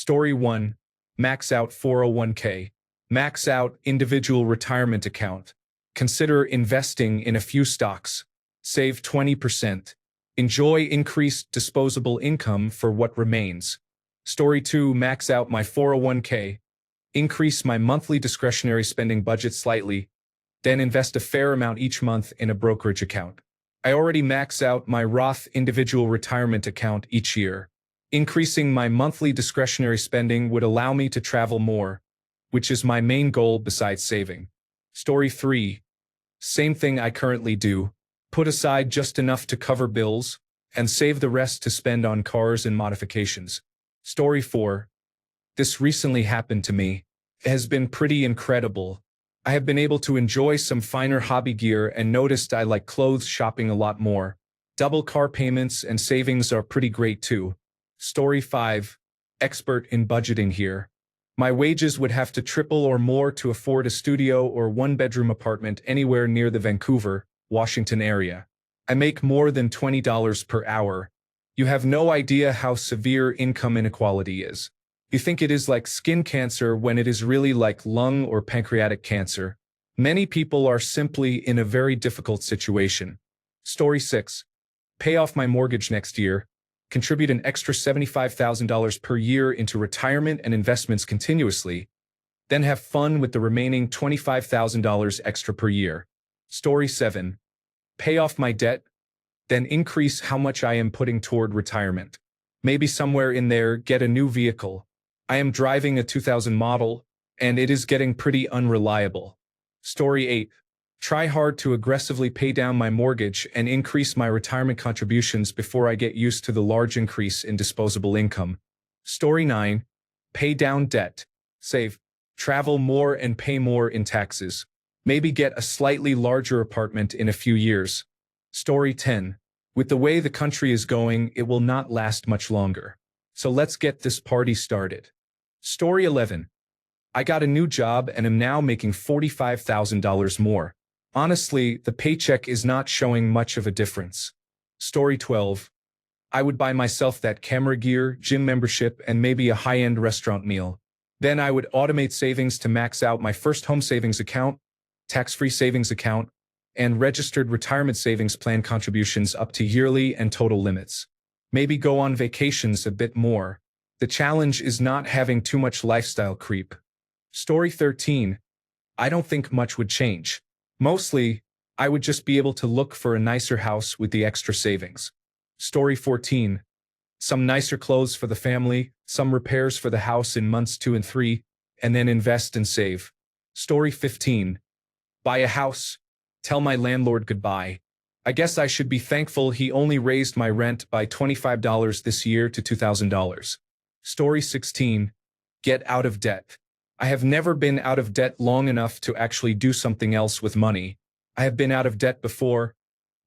Story 1. Max out 401k. Max out individual retirement account. Consider investing in a few stocks. Save 20%. Enjoy increased disposable income for what remains. Story 2. Max out my 401k. Increase my monthly discretionary spending budget slightly, then invest a fair amount each month in a brokerage account. I already max out my Roth individual retirement account each year. Increasing my monthly discretionary spending would allow me to travel more, which is my main goal besides saving. Story 3. Same thing I currently do. Put aside just enough to cover bills, and save the rest to spend on cars and modifications. Story 4. This recently happened to me. It has been pretty incredible. I have been able to enjoy some finer hobby gear and noticed I like clothes shopping a lot more. Double car payments and savings are pretty great too. Story 5. Expert in budgeting here. My wages would have to triple or more to afford a studio or one-bedroom apartment anywhere near the Vancouver, Washington area. I make more than $20 per hour. You have no idea how severe income inequality is. You think it is like skin cancer when it is really like lung or pancreatic cancer. Many people are simply in a very difficult situation. Story 6. Pay off my mortgage next year. Contribute an extra $75,000 per year into retirement and investments continuously. Then have fun with the remaining $25,000 extra per year. Story 7. Pay off my debt. Then increase how much I am putting toward retirement. Maybe somewhere in there get a new vehicle. I am driving a 2000 model, and it is getting pretty unreliable. Story 8. Try hard to aggressively pay down my mortgage and increase my retirement contributions before I get used to the large increase in disposable income. Story 9. Pay down debt. Save. Travel more and pay more in taxes. Maybe get a slightly larger apartment in a few years. Story 10. With the way the country is going, it will not last much longer. So let's get this party started. Story 11. I got a new job and am now making $45,000 more. Honestly, the paycheck is not showing much of a difference. Story 12. I would buy myself that camera gear, gym membership, and maybe a high-end restaurant meal. Then I would automate savings to max out my first home savings account, tax-free savings account, and registered retirement savings plan contributions up to yearly and total limits. Maybe go on vacations a bit more. The challenge is not having too much lifestyle creep. Story 13. I don't think much would change. Mostly, I would just be able to look for a nicer house with the extra savings. Story 14. Some nicer clothes for the family, some repairs for the house in months 2 and 3, and then invest and save. Story 15. Buy a house. Tell my landlord goodbye. I guess I should be thankful he only raised my rent by $25 this year to $2,000. Story 16. Get out of debt. I have never been out of debt long enough to actually do something else with money. I have been out of debt before,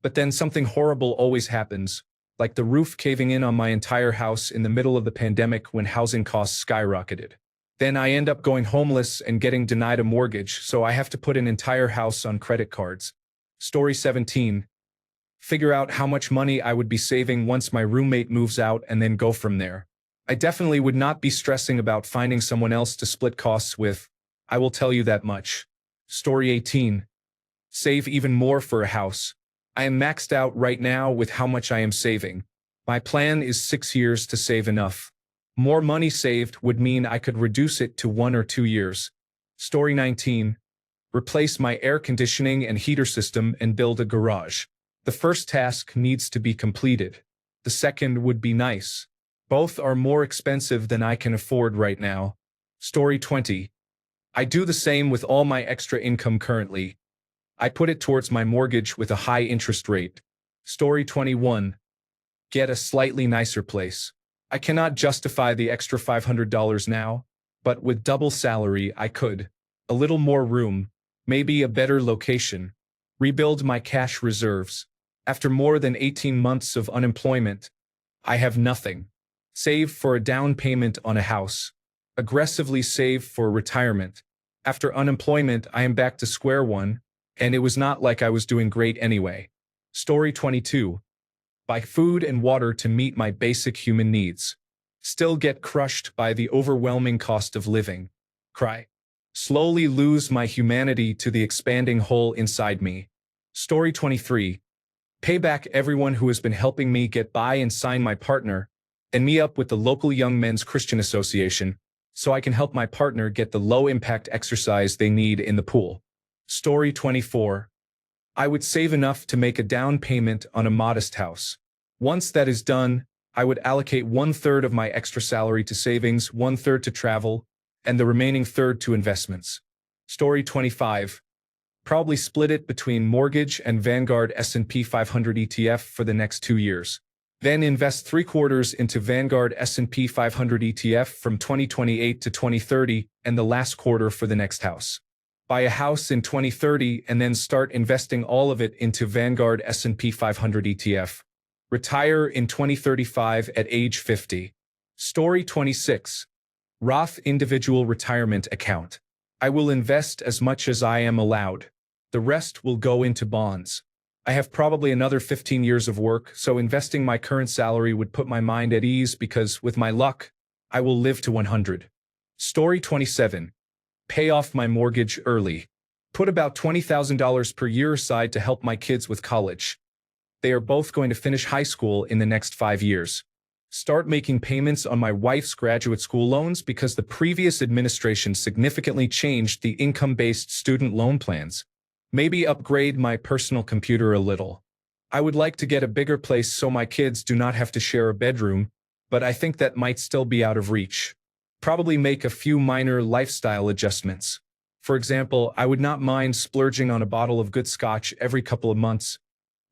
but then something horrible always happens, like the roof caving in on my entire house in the middle of the pandemic when housing costs skyrocketed. Then I end up going homeless and getting denied a mortgage, so I have to put an entire house on credit cards. Story 17. Figure out how much money I would be saving once my roommate moves out and then go from there. I definitely would not be stressing about finding someone else to split costs with. I will tell you that much. Story 18. Save even more for a house. I am maxed out right now with how much I am saving. My plan is 6 years to save enough. More money saved would mean I could reduce it to 1 or 2 years. Story 19. Replace my air conditioning and heater system and build a garage. The first task needs to be completed. The second would be nice. Both are more expensive than I can afford right now. Story 20. I do the same with all my extra income currently. I put it towards my mortgage with a high interest rate. Story 21. Get a slightly nicer place. I cannot justify the extra $500 now, but with double salary I could. A little more room, maybe a better location. Rebuild my cash reserves. After more than 18 months of unemployment, I have nothing. Save for a down payment on a house. Aggressively save for retirement. After unemployment, I am back to square one, and it was not like I was doing great anyway. Story 22. Buy food and water to meet my basic human needs. Still get crushed by the overwhelming cost of living. Cry. Slowly lose my humanity to the expanding hole inside me. Story 23. Pay back everyone who has been helping me get by and sign my partner and me up with the local Young Men's Christian Association so I can help my partner get the low-impact exercise they need in the pool. Story 24. I would save enough to make a down payment on a modest house. Once that is done, I would allocate 1/3 of my extra salary to savings, 1/3 to travel, and the remaining third to investments. Story 25. Probably split it between mortgage and Vanguard S&P 500 ETF for the next 2 years. Then invest 3/4 into Vanguard S&P 500 ETF from 2028 to 2030 and the last quarter for the next house. Buy a house in 2030 and then start investing all of it into Vanguard S&P 500 ETF. Retire in 2035 at age 50. Story 26. Roth Individual Retirement Account. I will invest as much as I am allowed. The rest will go into bonds. I have probably another 15 years of work, so investing my current salary would put my mind at ease because, with my luck, I will live to 100. Story 27. Pay off my mortgage early. Put about $20,000 per year aside to help my kids with college. They are both going to finish high school in the next 5 years. Start making payments on my wife's graduate school loans because the previous administration significantly changed the income-based student loan plans. Maybe upgrade my personal computer a little. I would like to get a bigger place so my kids do not have to share a bedroom, but I think that might still be out of reach. Probably make a few minor lifestyle adjustments. For example, I would not mind splurging on a bottle of good scotch every couple of months,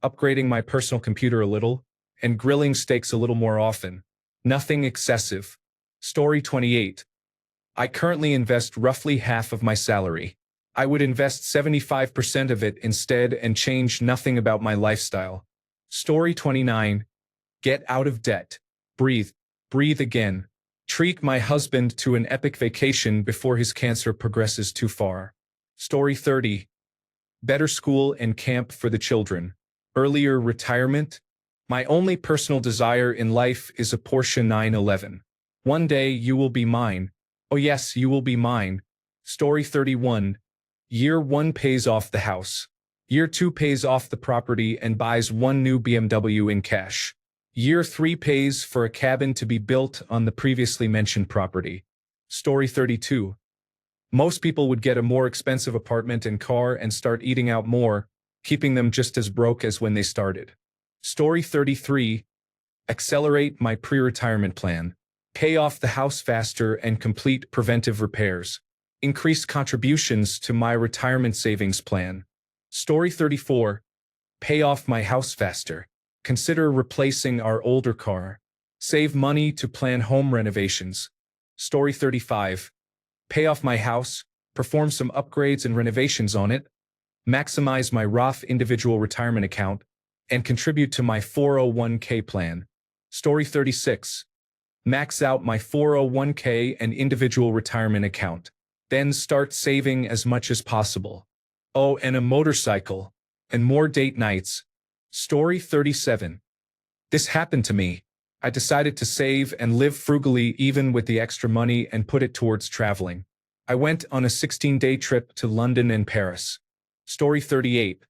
upgrading my personal computer a little, and grilling steaks a little more often. Nothing excessive. Story 28. I currently invest roughly half of my salary. I would invest 75% of it instead and change nothing about my lifestyle. Story 29. Get out of debt. Breathe. Breathe again. Treat my husband to an epic vacation before his cancer progresses too far. Story 30. Better school and camp for the children. Earlier retirement. My only personal desire in life is a Porsche 911. One day you will be mine. Oh yes, you will be mine. Story 31. Year 1 pays off the house. Year 2 pays off the property and buys one new BMW in cash. Year 3 pays for a cabin to be built on the previously mentioned property. Story 32. Most people would get a more expensive apartment and car and start eating out more, keeping them just as broke as when they started. Story 33. Accelerate my pre-retirement plan. Pay off the house faster and complete preventive repairs. Increase contributions to my retirement savings plan. Story 34. Pay off my house faster. Consider replacing our older car. Save money to plan home renovations. Story 35. Pay off my house, perform some upgrades and renovations on it, maximize my Roth individual retirement account, and contribute to my 401k plan. Story 36. Max out my 401k and individual retirement account. Then start saving as much as possible. Oh, and a motorcycle. And more date nights. Story 37. This happened to me. I decided to save and live frugally even with the extra money and put it towards traveling. I went on a 16-day trip to London and Paris. Story 38.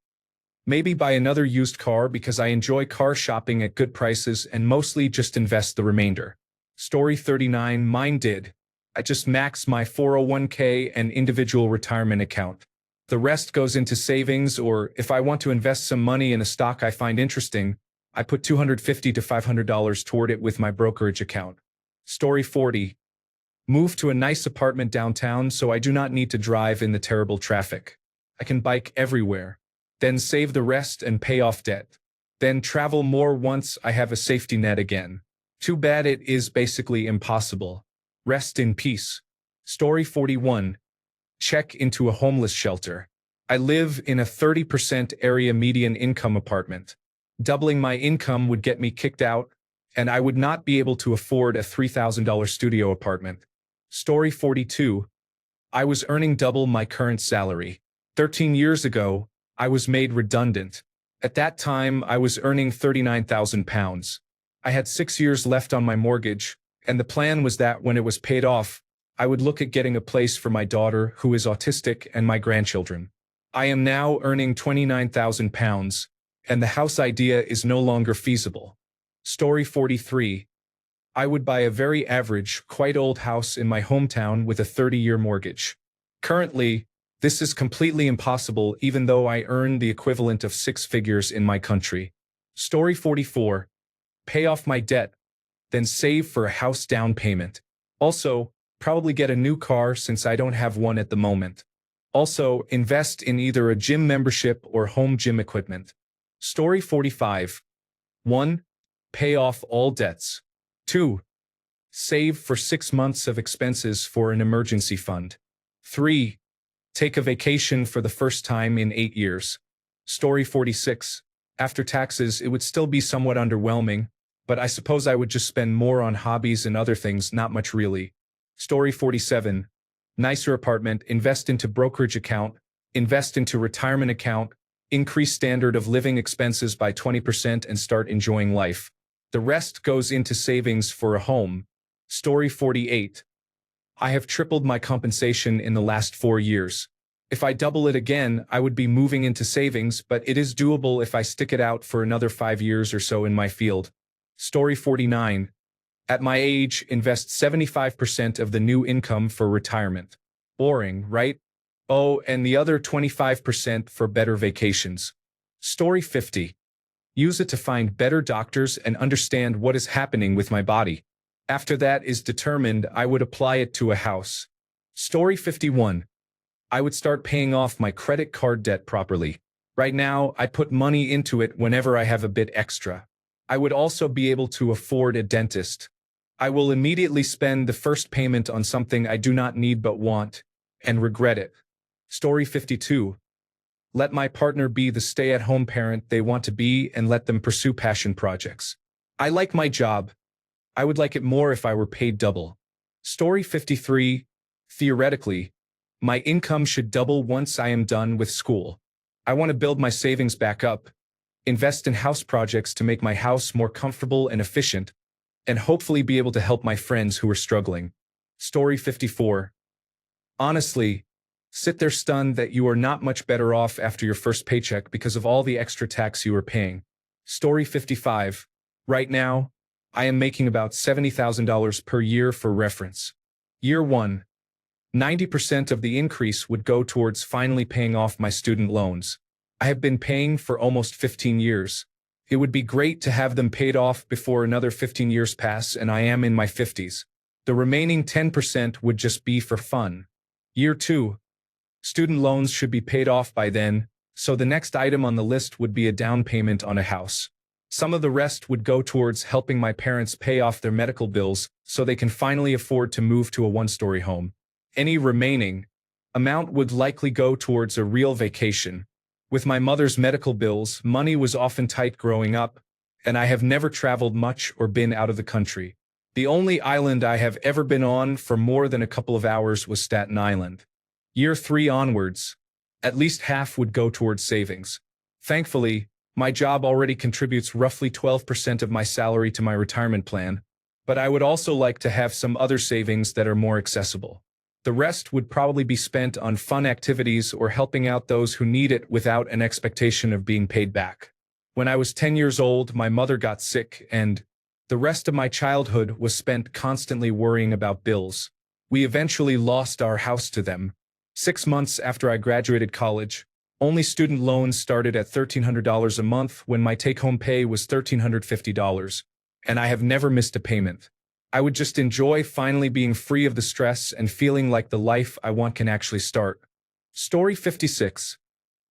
Maybe buy another used car because I enjoy car shopping at good prices and mostly just invest the remainder. Story 39. Mine did. I just maxed my 401k and individual retirement account. The rest goes into savings, or if I want to invest some money in a stock I find interesting, I put $250 to $500 toward it with my brokerage account. Story 40. Move to a nice apartment downtown so I do not need to drive in the terrible traffic. I can bike everywhere. Then save the rest and pay off debt. Then travel more once I have a safety net again. Too bad it is basically impossible. Rest in peace. Story 41. Check into a homeless shelter. I live in a 30% area median income apartment. Doubling my income would get me kicked out, and I would not be able to afford a $3,000 studio apartment. Story 42. I was earning double my current salary. 13 years ago, I was made redundant. At that time, I was earning £39,000. I had 6 years left on my mortgage, And the plan was that when it was paid off, I would look at getting a place for my daughter who is autistic and my grandchildren. I am now earning £29,000, and the house idea is no longer feasible. Story 43. I would buy a very average, quite old house in my hometown with a 30-year mortgage. Currently, this is completely impossible even though I earn the equivalent of 6 figures in my country. Story 44. Pay off my debt, then save for a house down payment. Also, probably get a new car since I don't have one at the moment. Also, invest in either a gym membership or home gym equipment. Story 45. 1. Pay off all debts. 2. Save for 6 months of expenses for an emergency fund. 3. Take a vacation for the first time in 8 years. Story 46. After taxes, it would still be somewhat underwhelming, but I suppose I would just spend more on hobbies and other things, not much really. Story 47. Nicer apartment, invest into brokerage account, invest into retirement account, increase standard of living expenses by 20% and start enjoying life. The rest goes into savings for a home. Story 48. I have tripled my compensation in the last 4 years. If I double it again, I would be moving into savings, but it is doable if I stick it out for another 5 years or so in my field. Story 49. At my age, invest 75% of the new income for retirement. Boring, right? Oh, and the other 25% for better vacations. Story 50. Use it to find better doctors and understand what is happening with my body. After that is determined, I would apply it to a house. Story 51. I would start paying off my credit card debt properly. Right now, I put money into it whenever I have a bit extra. I would also be able to afford a dentist. I will immediately spend the first payment on something I do not need but want, and regret it. Story 52. Let my partner be the stay-at-home parent they want to be and let them pursue passion projects. I like my job. I would like it more if I were paid double. Story 53. Theoretically, my income should double once I am done with school. I want to build my savings back up, invest in house projects to make my house more comfortable and efficient, and hopefully be able to help my friends who are struggling. Story 54. Honestly, sit there stunned that you are not much better off after your first paycheck because of all the extra tax you are paying. Story 55. Right now, I am making about $70,000 per year for reference. Year 1. 90% of the increase would go towards finally paying off my student loans. I have been paying for almost 15 years. It would be great to have them paid off before another 15 years pass and I am in my 50s. The remaining 10% would just be for fun. Year 2. Student loans should be paid off by then, so the next item on the list would be a down payment on a house. Some of the rest would go towards helping my parents pay off their medical bills so they can finally afford to move to a one-story home. Any remaining amount would likely go towards a real vacation. With my mother's medical bills, money was often tight growing up, and I have never traveled much or been out of the country. The only island I have ever been on for more than a couple of hours was Staten Island. Year 3 onwards, at least half would go towards savings. Thankfully, my job already contributes roughly 12% of my salary to my retirement plan, but I would also like to have some other savings that are more accessible. The rest would probably be spent on fun activities or helping out those who need it without an expectation of being paid back. When I was 10 years old, my mother got sick, and the rest of my childhood was spent constantly worrying about bills. We eventually lost our house to them. 6 months after I graduated college, only student loans started at $1,300 a month when my take-home pay was $1,350, and I have never missed a payment. I would just enjoy finally being free of the stress and feeling like the life I want can actually start. Story 56.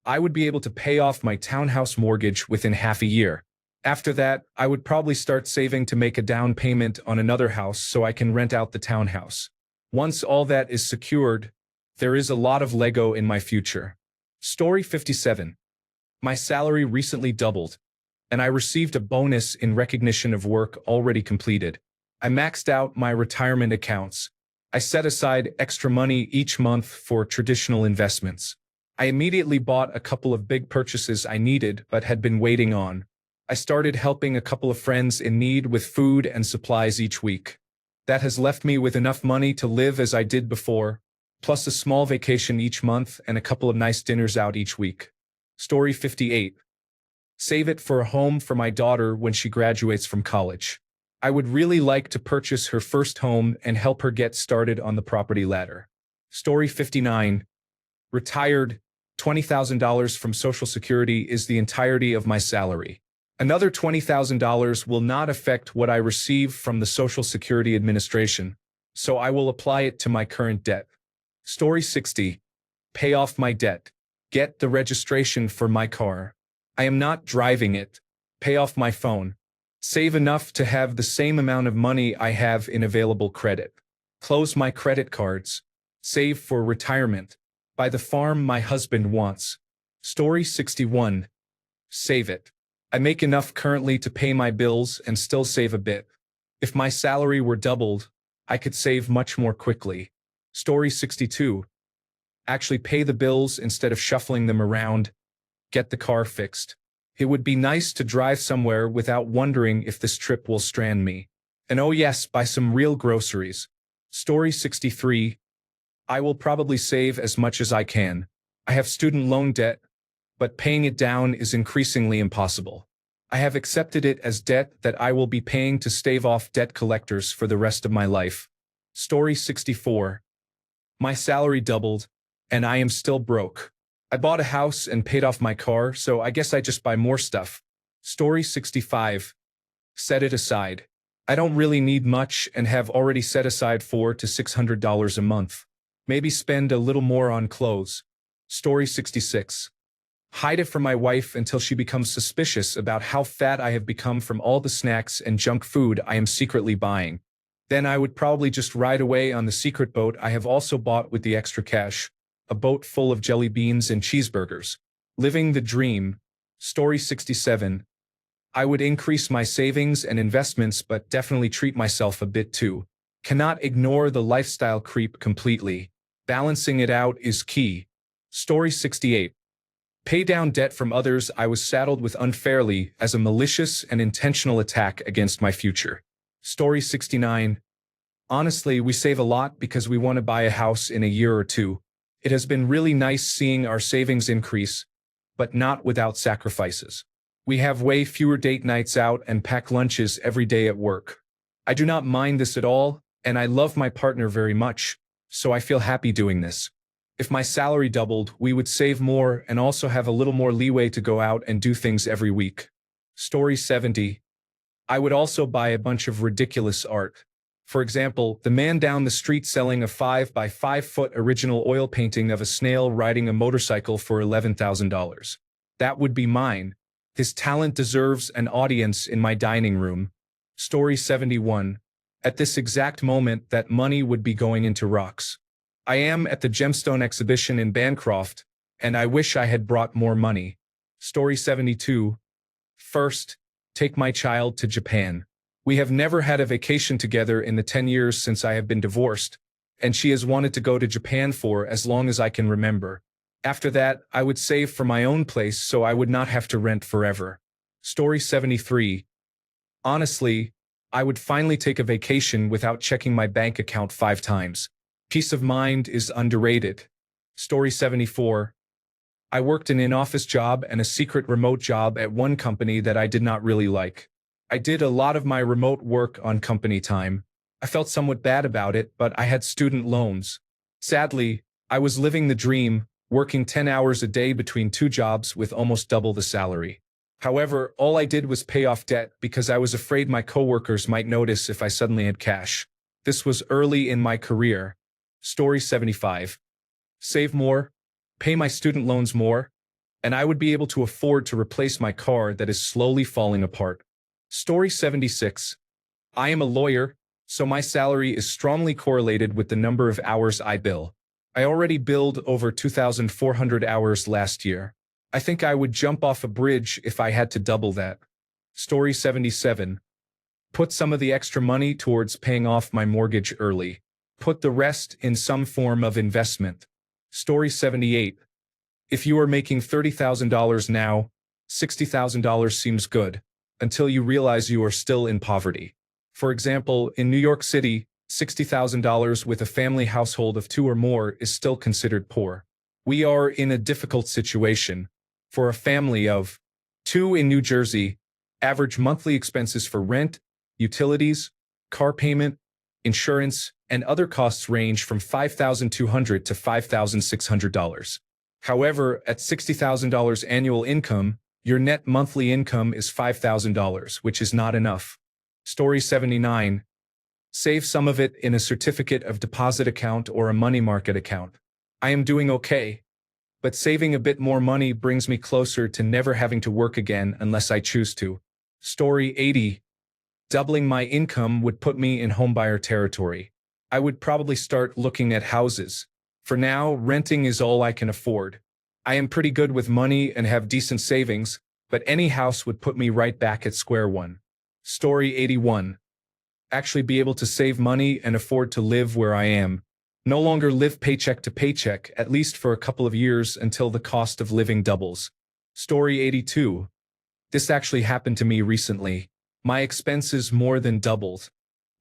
I would be able to pay off my townhouse mortgage within half a year. After that, I would probably start saving to make a down payment on another house so I can rent out the townhouse. Once all that is secured, there is a lot of Lego in my future. Story 57. My salary recently doubled, and I received a bonus in recognition of work already completed. I maxed out my retirement accounts. I set aside extra money each month for traditional investments. I immediately bought a couple of big purchases I needed but had been waiting on. I started helping a couple of friends in need with food and supplies each week. That has left me with enough money to live as I did before, plus a small vacation each month and a couple of nice dinners out each week. Story 58. Save it for a home for my daughter when she graduates from college. I would really like to purchase her first home and help her get started on the property ladder. Story 59. Retired, $20,000 from Social Security is the entirety of my salary. Another $20,000 will not affect what I receive from the Social Security Administration, so I will apply it to my current debt. Story 60. Pay off my debt. Get the registration for my car. I am not driving it. Pay off my phone. Save enough to have the same amount of money I have in available credit. Close my credit cards. Save for retirement. Buy the farm my husband wants. Story 61. Save it. I make enough currently to pay my bills and still save a bit. If my salary were doubled, I could save much more quickly. Story 62. Actually pay the bills instead of shuffling them around. Get the car fixed. It would be nice to drive somewhere without wondering if this trip will strand me. And oh yes, buy some real groceries. Story 63. I will probably save as much as I can. I have student loan debt, but paying it down is increasingly impossible. I have accepted it as debt that I will be paying to stave off debt collectors for the rest of my life. Story 64. My salary doubled, and I am still broke. I bought a house and paid off my car, so I guess I just buy more stuff. Story 65. Set it aside. I don't really need much and have already set aside $400 to $600 a month. Maybe spend a little more on clothes. Story 66. Hide it from my wife until she becomes suspicious about how fat I have become from all the snacks and junk food I am secretly buying. Then I would probably just ride away on the secret boat I have also bought with the extra cash. A boat full of jelly beans and cheeseburgers. Living the dream. Story 67. I would increase my savings and investments but definitely treat myself a bit too. Cannot ignore the lifestyle creep completely. Balancing it out is key. Story 68. Pay down debt from others I was saddled with unfairly as a malicious and intentional attack against my future. Story 69. Honestly, we save a lot because we want to buy a house in a year or two. It has been really nice seeing our savings increase, but not without sacrifices. We have way fewer date nights out and pack lunches every day at work. I do not mind this at all, and I love my partner very much, so I feel happy doing this. If my salary doubled, we would save more and also have a little more leeway to go out and do things every week. Story 70. I would also buy a bunch of ridiculous art. For example, the man down the street selling a 5 by 5 foot original oil painting of a snail riding a motorcycle for $11,000. That would be mine. His talent deserves an audience in my dining room. Story 71. At this exact moment, that money would be going into rocks. I am at the gemstone exhibition in Bancroft, and I wish I had brought more money. Story 72. First, take my child to Japan. We have never had a vacation together in the 10 years since I have been divorced, and she has wanted to go to Japan for as long as I can remember. After that, I would save for my own place so I would not have to rent forever. Story 73. Honestly, I would finally take a vacation without checking my bank account 5 times. Peace of mind is underrated. Story 74. I worked an in-office job and a secret remote job at one company that I did not really like. I did a lot of my remote work on company time. I felt somewhat bad about it, but I had student loans. Sadly, I was living the dream, working 10 hours a day between 2 jobs with almost double the salary. However, all I did was pay off debt because I was afraid my coworkers might notice if I suddenly had cash. This was early in my career. Story 75. Save more, pay my student loans more, and I would be able to afford to replace my car that is slowly falling apart. Story 76. I am a lawyer, so my salary is strongly correlated with the number of hours I bill. I already billed over 2,400 hours last year. I think I would jump off a bridge if I had to double that. Story 77. Put some of the extra money towards paying off my mortgage early. Put the rest in some form of investment. Story 78. If you are making $30,000 now, $60,000 seems good, until you realize you are still in poverty. For example, in New York City, $60,000 with a family household of two or more is still considered poor. We are in a difficult situation. For a family of two in New Jersey, average monthly expenses for rent, utilities, car payment, insurance, and other costs range from $5,200 to $5,600. However, at $60,000 annual income, your net monthly income is $5,000, which is not enough. Story 79. Save some of it in a certificate of deposit account or a money market account. I am doing okay, but saving a bit more money brings me closer to never having to work again unless I choose to. Story 80. Doubling my income would put me in homebuyer territory. I would probably start looking at houses. For now, renting is all I can afford. I am pretty good with money and have decent savings, but any house would put me right back at square one. Story 81. Actually be able to save money and afford to live where I am. No longer live paycheck to paycheck, at least for a couple of years until the cost of living doubles. Story 82. This actually happened to me recently. My expenses more than doubled.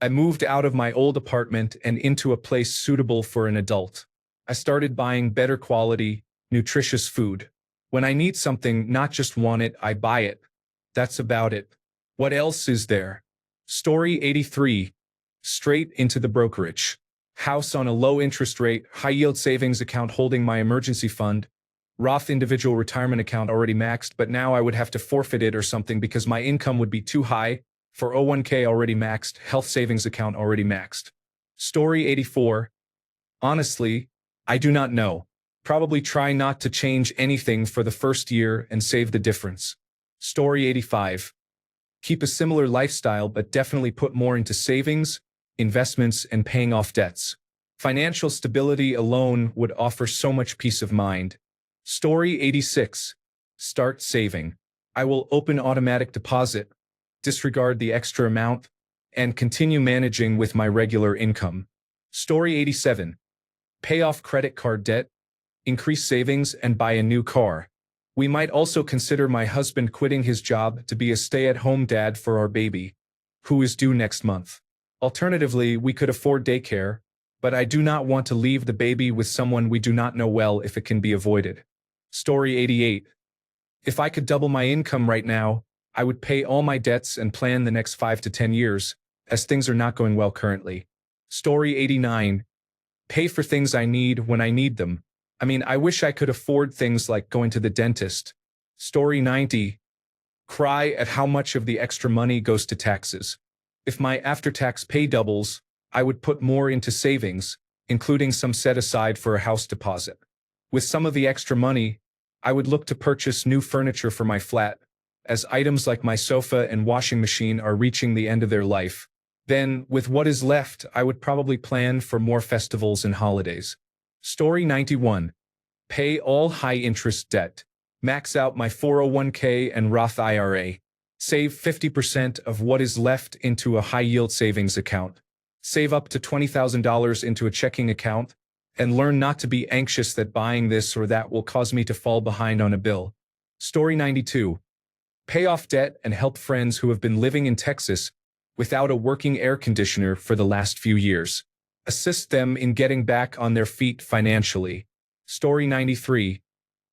I moved out of my old apartment and into a place suitable for an adult. I started buying better quality, nutritious food. When I need something, not just want it, I buy it. That's about it. What else is there? Story 83. Straight into the brokerage. House on a low interest rate, high yield savings account holding my emergency fund. Roth individual retirement account already maxed, but now I would have to forfeit it or something because my income would be too high. 401k already maxed, health savings account already maxed. Story 84. Honestly, I do not know. Probably try not to change anything for the first year and save the difference. Story 85. Keep a similar lifestyle but definitely put more into savings, investments, and paying off debts. Financial stability alone would offer so much peace of mind. Story 86. Start saving. I will open automatic deposit, disregard the extra amount, and continue managing with my regular income. Story 87. Pay off credit card debt, increase savings, and buy a new car. We might also consider my husband quitting his job to be a stay-at-home dad for our baby, who is due next month. Alternatively, we could afford daycare, but I do not want to leave the baby with someone we do not know well if it can be avoided. Story 88. If I could double my income right now, I would pay all my debts and plan the next 5 to 10 years, as things are not going well currently. Story 89. Pay for things I need when I need them. I wish I could afford things like going to the dentist. Story 90. Cry at how much of the extra money goes to taxes. If my after-tax pay doubles, I would put more into savings, including some set aside for a house deposit. With some of the extra money, I would look to purchase new furniture for my flat, as items like my sofa and washing machine are reaching the end of their life. Then, with what is left, I would probably plan for more festivals and holidays. Story 91. Pay all high-interest debt. Max out my 401k and Roth IRA. Save 50% of what is left into a high-yield savings account. Save up to $20,000 into a checking account, and learn not to be anxious that buying this or that will cause me to fall behind on a bill. Story 92. Pay off debt and help friends who have been living in Texas without a working air conditioner for the last few years. Assist them in getting back on their feet financially. Story 93.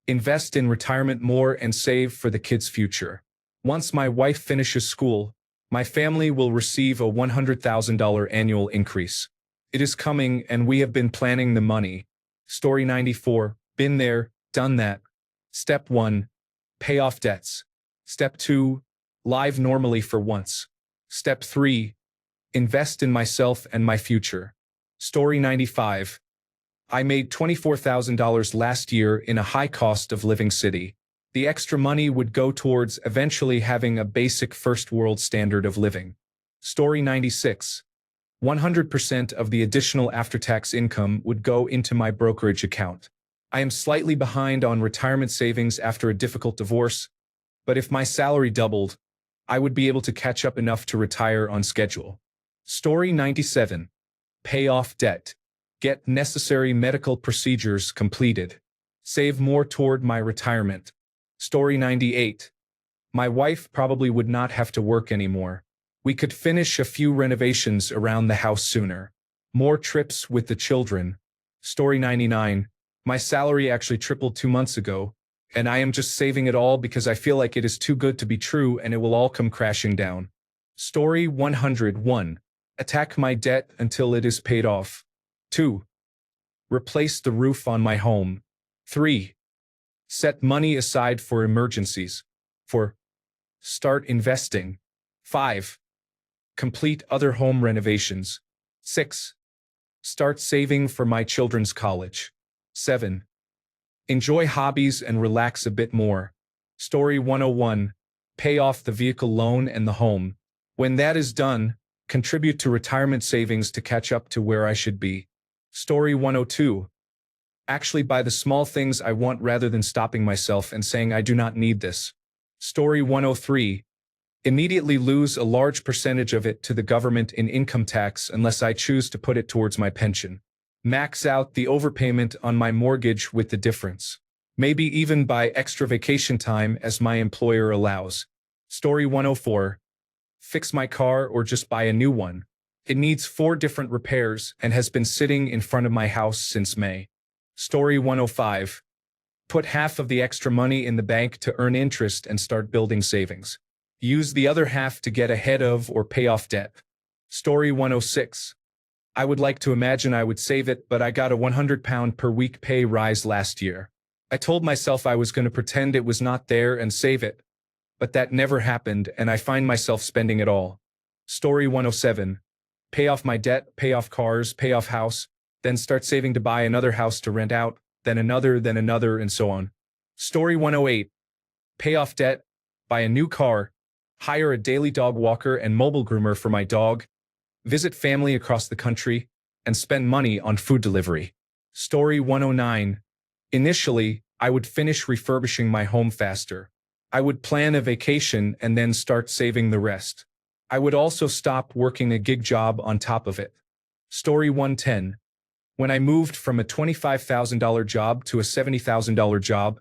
Invest in retirement more and save for the kids' future. Once my wife finishes school, my family will receive a $100,000 annual increase. It is coming and we have been planning the money. Story 94. Been there, done that. Step 1. Pay off debts. Step 2. Live normally for once. Step 3. Invest in myself and my future. Story 95. I made $24,000 last year in a high cost of living city. The extra money would go towards eventually having a basic first world standard of living. Story 96. 100% of the additional after-tax income would go into my brokerage account. I am slightly behind on retirement savings after a difficult divorce, but if my salary doubled, I would be able to catch up enough to retire on schedule. Story 97. Pay off debt. Get necessary medical procedures completed. Save more toward my retirement. Story 98. My wife probably would not have to work anymore. We could finish a few renovations around the house sooner. More trips with the children. Story 99. My salary actually tripled 2 months ago, and I am just saving it all because I feel like it is too good to be true and it will all come crashing down. Story 101. Attack my debt until it is paid off. 2. Replace the roof on my home. 3. Set money aside for emergencies. 4. Start investing. 5. Complete other home renovations. 6. Start saving for my children's college. 7. Enjoy hobbies and relax a bit more. Story 101. Pay off the vehicle loan and the home. When that is done, contribute to retirement savings to catch up to where I should be. Story 102. Actually buy the small things I want rather than stopping myself and saying I do not need this. Story 103. Immediately lose a large percentage of it to the government in income tax unless I choose to put it towards my pension. Max out the overpayment on my mortgage with the difference. Maybe even buy extra vacation time as my employer allows. Story 104. Fix my car or just buy a new one. It needs 4 different repairs and has been sitting in front of my house since May. Story 105. Put half of the extra money in the bank to earn interest and start building savings. Use the other half to get ahead of or pay off debt. Story 106. I would like to imagine I would save it, but I got a £100 per week pay rise last year. I told myself I was going to pretend it was not there and save it, but that never happened and I find myself spending it all. Story 107. Pay off my debt, pay off cars, pay off house, then start saving to buy another house to rent out, then another, and so on. Story 108. Pay off debt, buy a new car, hire a daily dog walker and mobile groomer for my dog, visit family across the country, and spend money on food delivery. Story 109. Initially, I would finish refurbishing my home faster. I would plan a vacation and then start saving the rest. I would also stop working a gig job on top of it. Story 110. When I moved from a $25,000 job to a $70,000 job,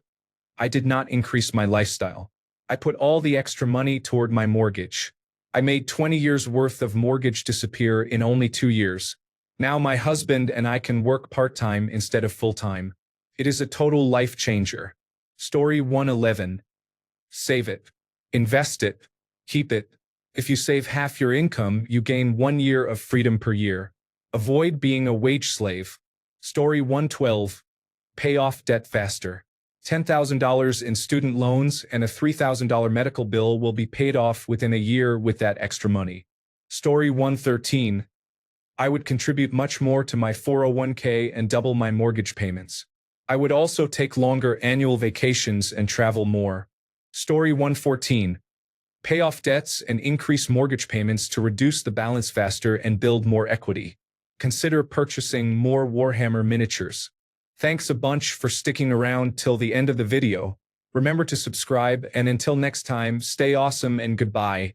I did not increase my lifestyle. I put all the extra money toward my mortgage. I made 20 years worth of mortgage disappear in only 2 years. Now my husband and I can work part-time instead of full-time. It is a total life changer. Story 111. Save it. Invest it. Keep it. If you save half your income, you gain 1 year of freedom per year. Avoid being a wage slave. Story 112. Pay off debt faster. $10,000 in student loans and a $3,000 medical bill will be paid off within a year with that extra money. Story 113. I would contribute much more to my 401k and double my mortgage payments. I would also take longer annual vacations and travel more. Story 114. Pay off debts and increase mortgage payments to reduce the balance faster and build more equity. Consider purchasing more Warhammer miniatures. Thanks a bunch for sticking around till the end of the video. Remember to subscribe, and until next time, stay awesome and goodbye.